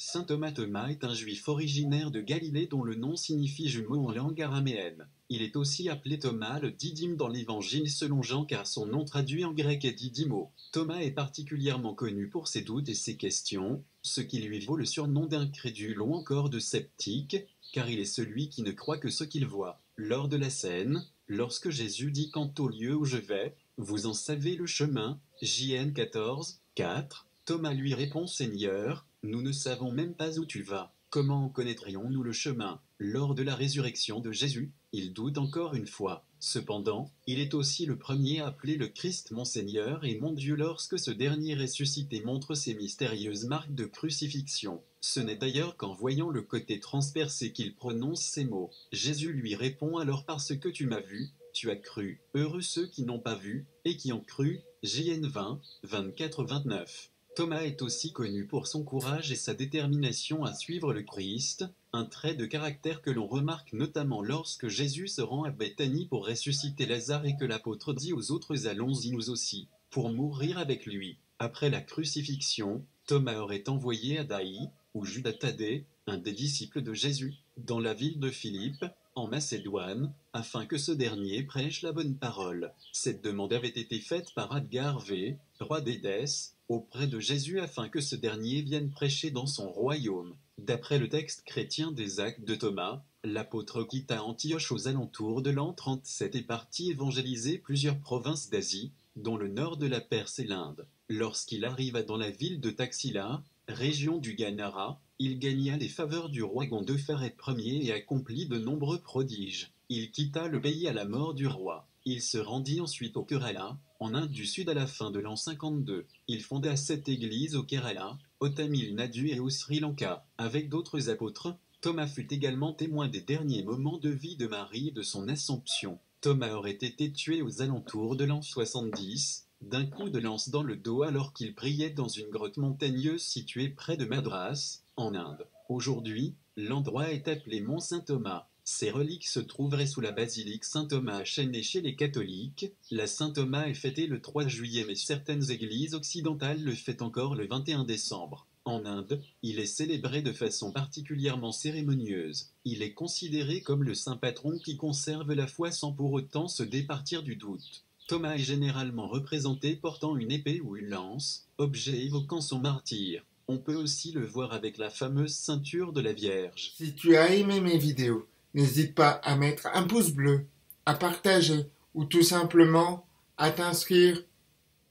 Saint Thomas est un juif originaire de Galilée dont le nom signifie jumeau en langue araméenne. Il est aussi appelé Thomas le Didyme dans l'Évangile selon Jean car son nom traduit en grec est Didymo. Thomas est particulièrement connu pour ses doutes et ses questions, ce qui lui vaut le surnom d'incrédule ou encore de sceptique, car il est celui qui ne croit que ce qu'il voit. Lors de la scène, lorsque Jésus dit « Quant au lieu où je vais, vous en savez le chemin » JN 14, 4, Thomas lui répond « Seigneur, nous ne savons même pas où tu vas. Comment en connaîtrions-nous le chemin ?» Lors de la résurrection de Jésus, il doute encore une fois. Cependant, il est aussi le premier à appeler le Christ mon Seigneur et mon Dieu lorsque ce dernier ressuscité montre ses mystérieuses marques de crucifixion. Ce n'est d'ailleurs qu'en voyant le côté transpercé qu'il prononce ces mots. Jésus lui répond alors « Parce que tu m'as vu, tu as cru. Heureux ceux qui n'ont pas vu et qui ont cru. » JN 20, 24-29. Thomas est aussi connu pour son courage et sa détermination à suivre le Christ, un trait de caractère que l'on remarque notamment lorsque Jésus se rend à Béthanie pour ressusciter Lazare et que l'apôtre dit aux autres « Allons-y nous aussi » pour mourir avec lui. Après la crucifixion, Thomas aurait envoyé à Daï, ou Judas Thaddée, un des disciples de Jésus, dans la ville de Philippe, en Macédoine, afin que ce dernier prêche la bonne parole. Cette demande avait été faite par Adgar V, roi d'Édesse, auprès de Jésus afin que ce dernier vienne prêcher dans son royaume. D'après le texte chrétien des Actes de Thomas, l'apôtre quitta Antioche aux alentours de l'an 37 et partit évangéliser plusieurs provinces d'Asie, dont le nord de la Perse et l'Inde. Lorsqu'il arriva dans la ville de Taxila, région du Ganara, il gagna les faveurs du roi Gondopharès Ier et accomplit de nombreux prodiges. Il quitta le pays à la mort du roi. Il se rendit ensuite au Kerala, en Inde du Sud à la fin de l'an 52. Il fonda 7 églises au Kerala, au Tamil Nadu et au Sri Lanka. Avec d'autres apôtres, Thomas fut également témoin des derniers moments de vie de Marie et de son Assomption. Thomas aurait été tué aux alentours de l'an 70, d'un coup de lance dans le dos alors qu'il priait dans une grotte montagneuse située près de Madras, en Inde. Aujourd'hui, l'endroit est appelé Mont Saint-Thomas. Ses reliques se trouveraient sous la basilique Saint-Thomas à Chennai chez les catholiques. La Saint-Thomas est fêtée le 3 juillet mais certaines églises occidentales le fêtent encore le 21 décembre. En Inde, il est célébré de façon particulièrement cérémonieuse. Il est considéré comme le saint patron qui conserve la foi sans pour autant se départir du doute. Thomas est généralement représenté portant une épée ou une lance, objet évoquant son martyre. On peut aussi le voir avec la fameuse ceinture de la Vierge. Si tu as aimé mes vidéos, n'hésite pas à mettre un pouce bleu, à partager ou tout simplement à t'inscrire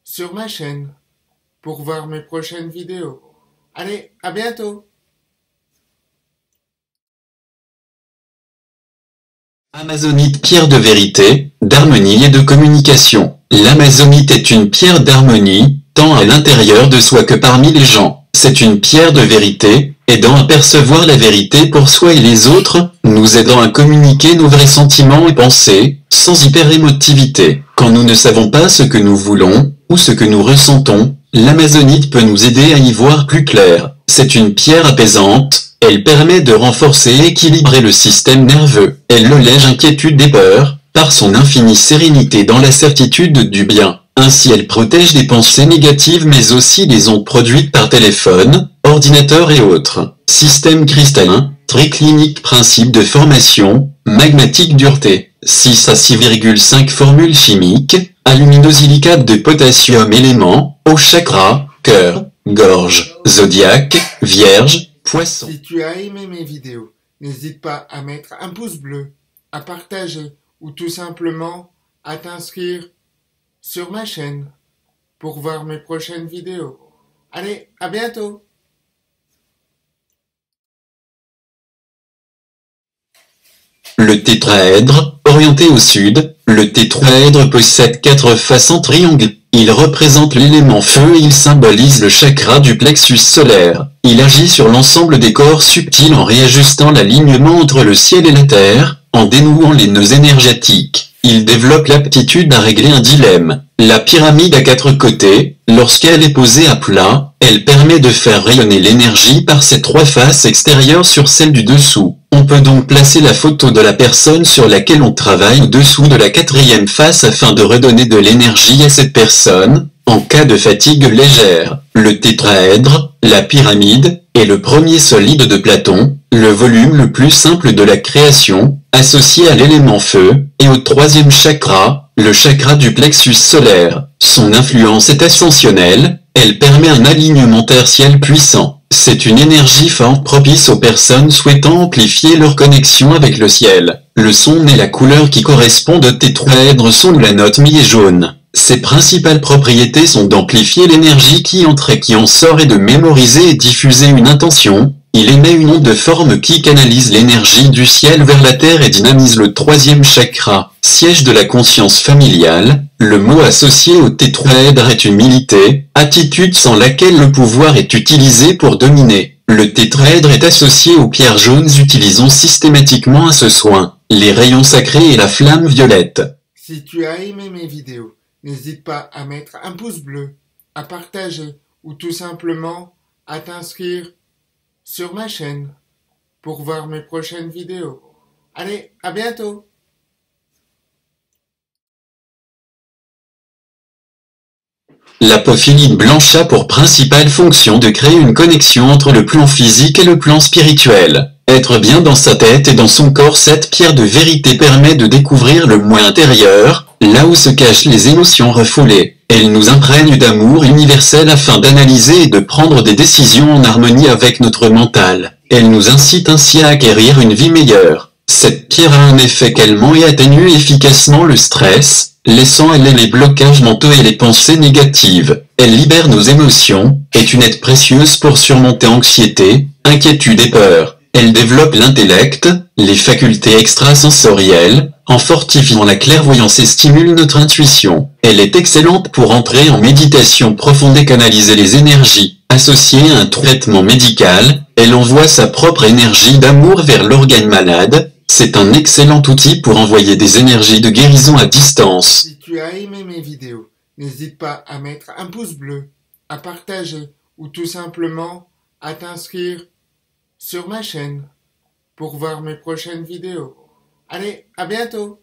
sur ma chaîne pour voir mes prochaines vidéos. Allez, à bientôt! Amazonite, pierre de vérité, d'harmonie et de communication. L'amazonite est une pierre d'harmonie, tant à l'intérieur de soi que parmi les gens. C'est une pierre de vérité, aidant à percevoir la vérité pour soi et les autres, nous aidant à communiquer nos vrais sentiments et pensées, sans hyper-émotivité. Quand nous ne savons pas ce que nous voulons, ou ce que nous ressentons, l'amazonite peut nous aider à y voir plus clair. C'est une pierre apaisante, elle permet de renforcer et équilibrer le système nerveux. Elle allège inquiétude et peur, par son infinie sérénité dans la certitude du bien. Ainsi elle protège des pensées négatives mais aussi des ondes produites par téléphone, ordinateur et autres. Système cristallin, triclinique, principe de formation, magmatique, dureté, 6 à 6,5 formules chimiques, aluminosilicate de potassium, éléments, au chakra, cœur, gorge, zodiaque, vierge, poisson. Si tu as aimé mes vidéos, n'hésite pas à mettre un pouce bleu, à partager ou tout simplement à t'inscrire sur ma chaîne pour voir mes prochaines vidéos. Allez, à bientôt! Le tétraèdre, orienté au sud, le tétraèdre possède 4 faces en triangle. Il représente l'élément feu et il symbolise le chakra du plexus solaire. Il agit sur l'ensemble des corps subtils en réajustant l'alignement entre le ciel et la terre, en dénouant les nœuds énergétiques. Il développe l'aptitude à régler un dilemme. La pyramide à 4 côtés, lorsqu'elle est posée à plat, elle permet de faire rayonner l'énergie par ses 3 faces extérieures sur celle du dessous. On peut donc placer la photo de la personne sur laquelle on travaille au-dessous de la 4e face afin de redonner de l'énergie à cette personne, En cas de fatigue légère, le tétraèdre, la pyramide, est le premier solide de Platon, le volume le plus simple de la création, associé à l'élément feu, et au troisième chakra, le chakra du plexus solaire. Son influence est ascensionnelle, elle permet un alignement tertiel puissant. C'est une énergie forte propice aux personnes souhaitant amplifier leur connexion avec le ciel. Le son et la couleur qui correspondent au tétraèdre sont de la note mi et jaune. Ses principales propriétés sont d'amplifier l'énergie qui entre et qui en sort et de mémoriser et diffuser une intention. Il émet une onde de forme qui canalise l'énergie du ciel vers la terre et dynamise le troisième chakra, siège de la conscience familiale. Le mot associé au tétraèdre est humilité, attitude sans laquelle le pouvoir est utilisé pour dominer. Le tétraèdre est associé aux pierres jaunes. Utilisons systématiquement à ce soin les rayons sacrés et la flamme violette. Si tu as aimé mes vidéos, n'hésite pas à mettre un pouce bleu, à partager ou tout simplement à t'inscrire sur ma chaîne pour voir mes prochaines vidéos. Allez, à bientôt! L'apophyllite blanche a pour principale fonction de créer une connexion entre le plan physique et le plan spirituel. Être bien dans sa tête et dans son corps, cette pierre de vérité permet de découvrir le moi intérieur, là où se cachent les émotions refoulées. Elle nous imprègne d'amour universel afin d'analyser et de prendre des décisions en harmonie avec notre mental. Elle nous incite ainsi à acquérir une vie meilleure. Cette pierre a un effet calmant et atténue efficacement le stress, laissant aller les blocages mentaux et les pensées négatives. Elle libère nos émotions, est une aide précieuse pour surmonter anxiété, inquiétude et peur. Elle développe l'intellect, les facultés extrasensorielles, en fortifiant la clairvoyance et stimule notre intuition. Elle est excellente pour entrer en méditation profonde et canaliser les énergies. Associée à un traitement médical, elle envoie sa propre énergie d'amour vers l'organe malade. C'est un excellent outil pour envoyer des énergies de guérison à distance. Si tu as aimé mes vidéos, n'hésite pas à mettre un pouce bleu, à partager ou tout simplement à t'inscrire sur ma chaîne pour voir mes prochaines vidéos. Allez, à bientôt!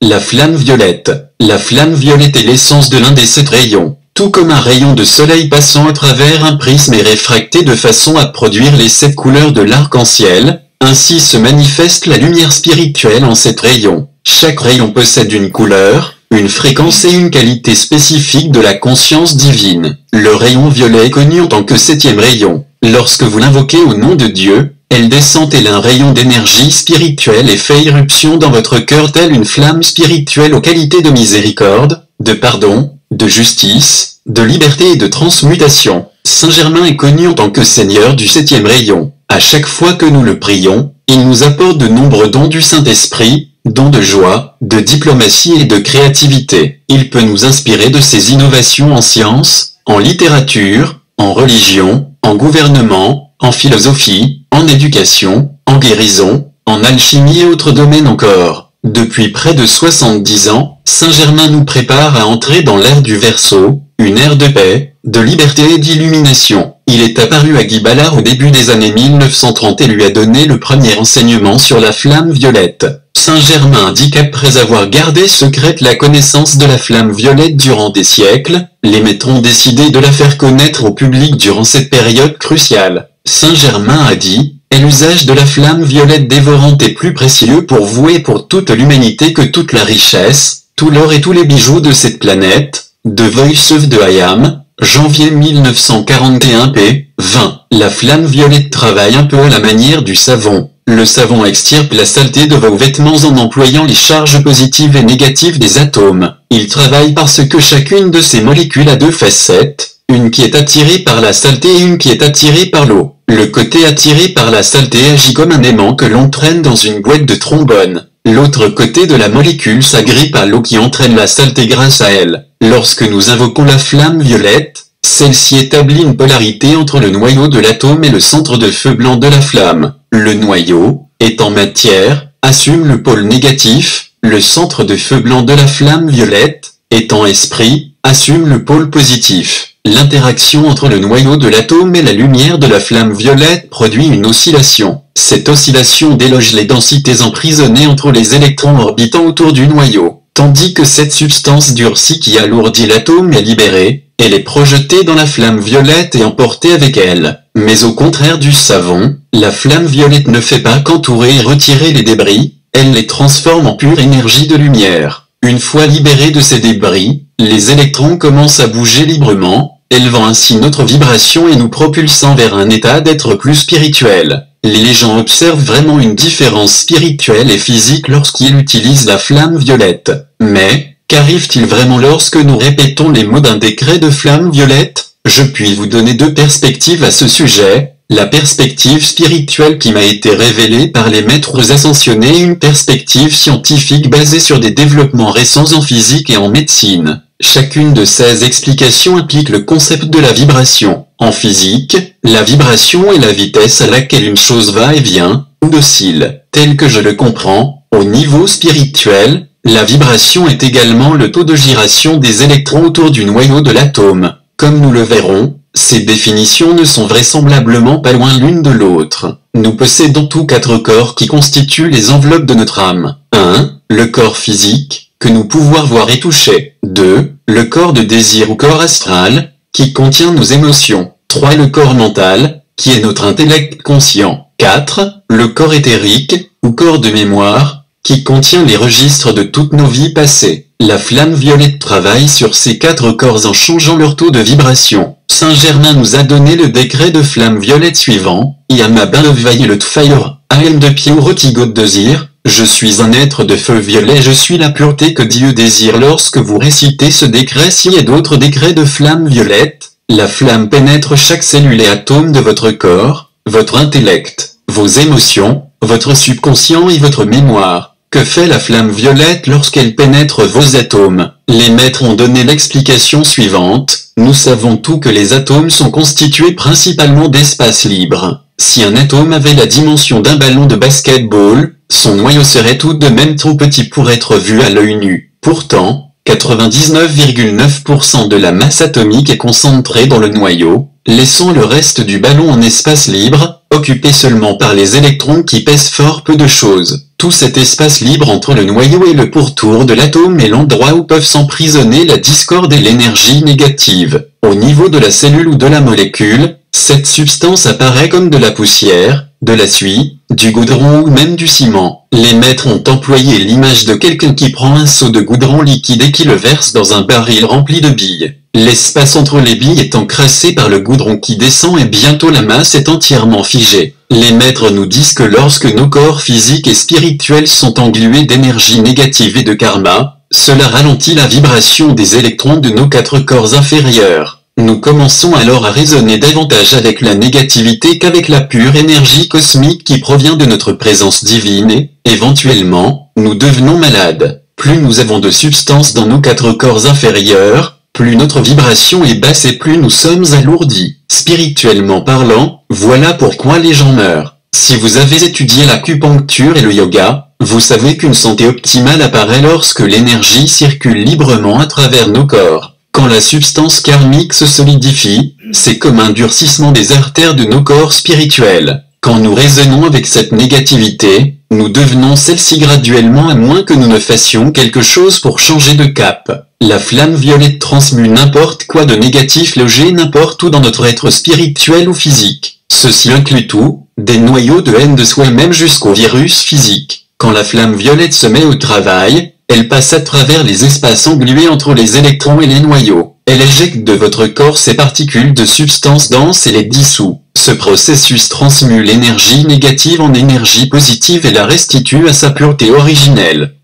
La flamme violette. La flamme violette est l'essence de l'un des 7 rayons. Tout comme un rayon de soleil passant à travers un prisme est réfracté de façon à produire les 7 couleurs de l'arc-en-ciel, ainsi se manifeste la lumière spirituelle en 7 rayons. Chaque rayon possède une couleur, une fréquence et une qualité spécifique de la conscience divine. Le rayon violet est connu en tant que 7e rayon. Lorsque vous l'invoquez au nom de Dieu, elle descend tel un rayon d'énergie spirituelle et fait irruption dans votre cœur telle une flamme spirituelle aux qualités de miséricorde, de pardon, de justice, de liberté et de transmutation. Saint Germain est connu en tant que Seigneur du 7e rayon. À chaque fois que nous le prions, il nous apporte de nombreux dons du Saint-Esprit, dons de joie, de diplomatie et de créativité. Il peut nous inspirer de ses innovations en sciences, en littérature, en religion, en gouvernement, en philosophie, en éducation, en guérison, en alchimie et autres domaines encore. Depuis près de 70 ans, Saint Germain nous prépare à entrer dans l'ère du Verseau, une ère de paix, de liberté et d'illumination. Il est apparu à Guy Ballard au début des années 1930 et lui a donné le premier enseignement sur la flamme violette. Saint Germain dit qu'après avoir gardé secrète la connaissance de la flamme violette durant des siècles, les maîtres ont décidé de la faire connaître au public durant cette période cruciale. Saint Germain a dit: « Et l'usage de la flamme violette dévorante est plus précieux pour vous et pour toute l'humanité que toute la richesse, tout l'or et tous les bijoux de cette planète. » The Voice of the I Am, janvier 1941 p. 20. La flamme violette travaille un peu à la manière du savon. Le savon extirpe la saleté de vos vêtements en employant les charges positives et négatives des atomes. Il travaille parce que chacune de ces molécules a 2 facettes, une qui est attirée par la saleté et une qui est attirée par l'eau. Le côté attiré par la saleté agit comme un aimant que l'on traîne dans une boîte de trombone. L'autre côté de la molécule s'agrippe à l'eau qui entraîne la saleté grâce à elle. Lorsque nous invoquons la flamme violette, celle-ci établit une polarité entre le noyau de l'atome et le centre de feu blanc de la flamme. Le noyau, étant matière, assume le pôle négatif, le centre de feu blanc de la flamme violette, étant esprit, assume le pôle positif. L'interaction entre le noyau de l'atome et la lumière de la flamme violette produit une oscillation. Cette oscillation déloge les densités emprisonnées entre les électrons orbitant autour du noyau. Tandis que cette substance durcie qui alourdit l'atome est libérée, elle est projetée dans la flamme violette et emportée avec elle. Mais au contraire du savon, la flamme violette ne fait pas qu'entourer et retirer les débris, elle les transforme en pure énergie de lumière. Une fois libérés de ces débris, les électrons commencent à bouger librement, élevant ainsi notre vibration et nous propulsant vers un état d'être plus spirituel. Les gens observent vraiment une différence spirituelle et physique lorsqu'ils utilisent la flamme violette. Mais, qu'arrive-t-il vraiment lorsque nous répétons les mots d'un décret de flamme violette? Je puis vous donner deux perspectives à ce sujet. La perspective spirituelle qui m'a été révélée par les maîtres ascensionnés et une perspective scientifique basée sur des développements récents en physique et en médecine. Chacune de ces explications implique le concept de la vibration. En physique, la vibration est la vitesse à laquelle une chose va et vient, ou oscille. Tel que je le comprends, au niveau spirituel, la vibration est également le taux de gyration des électrons autour du noyau de l'atome. Comme nous le verrons, ces définitions ne sont vraisemblablement pas loin l'une de l'autre. Nous possédons tous quatre corps qui constituent les enveloppes de notre âme. 1. Le corps physique, que nous pouvons voir et toucher. 2. Le corps de désir ou corps astral, qui contient nos émotions. 3. Le corps mental, qui est notre intellect conscient. 4. Le corps éthérique, ou corps de mémoire, qui contient les registres de toutes nos vies passées. La flamme violette travaille sur ces quatre corps en changeant leur taux de vibration. Saint Germain nous a donné le décret de flamme violette suivant. Yama le fire, am de Pio désir. Je suis un être de feu violet, je suis la pureté que Dieu désire. Lorsque vous récitez ce décret-ci et d'autres décrets de flamme violette, la flamme pénètre chaque cellule et atome de votre corps, votre intellect, vos émotions, votre subconscient et votre mémoire. Que fait la flamme violette lorsqu'elle pénètre vos atomes? Les maîtres ont donné l'explication suivante. Nous savons tous que les atomes sont constitués principalement d'espace libre. Si un atome avait la dimension d'un ballon de basket-ball, son noyau serait tout de même trop petit pour être vu à l'œil nu. Pourtant, 99,9% de la masse atomique est concentrée dans le noyau, laissant le reste du ballon en espace libre, occupé seulement par les électrons qui pèsent fort peu de choses. Tout cet espace libre entre le noyau et le pourtour de l'atome est l'endroit où peuvent s'emprisonner la discorde et l'énergie négative. Au niveau de la cellule ou de la molécule, cette substance apparaît comme de la poussière, de la suie, du goudron ou même du ciment. Les maîtres ont employé l'image de quelqu'un qui prend un seau de goudron liquide et qui le verse dans un baril rempli de billes. L'espace entre les billes est encrassé par le goudron qui descend et bientôt la masse est entièrement figée. Les maîtres nous disent que lorsque nos corps physiques et spirituels sont englués d'énergie négative et de karma, cela ralentit la vibration des électrons de nos quatre corps inférieurs. Nous commençons alors à résonner davantage avec la négativité qu'avec la pure énergie cosmique qui provient de notre présence divine et, éventuellement, nous devenons malades. Plus nous avons de substance dans nos quatre corps inférieurs, plus notre vibration est basse et plus nous sommes alourdis. Spirituellement parlant, voilà pourquoi les gens meurent. Si vous avez étudié l'acupuncture et le yoga, vous savez qu'une santé optimale apparaît lorsque l'énergie circule librement à travers nos corps. Quand la substance karmique se solidifie, c'est comme un durcissement des artères de nos corps spirituels. Quand nous résonnons avec cette négativité, nous devenons celle-ci graduellement à moins que nous ne fassions quelque chose pour changer de cap. La flamme violette transmue n'importe quoi de négatif logé n'importe où dans notre être spirituel ou physique. Ceci inclut tout, des noyaux de haine de soi-même jusqu'au virus physique. Quand la flamme violette se met au travail, elle passe à travers les espaces englués entre les électrons et les noyaux. Elle éjecte de votre corps ces particules de substances denses et les dissout. Ce processus transmue l'énergie négative en énergie positive et la restitue à sa pureté originelle.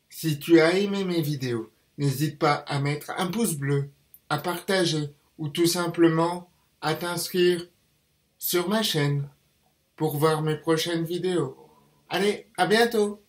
Si tu as aimé mes vidéos, n'hésite pas à mettre un pouce bleu, à partager ou tout simplement à t'inscrire sur ma chaîne pour voir mes prochaines vidéos. Allez, à bientôt!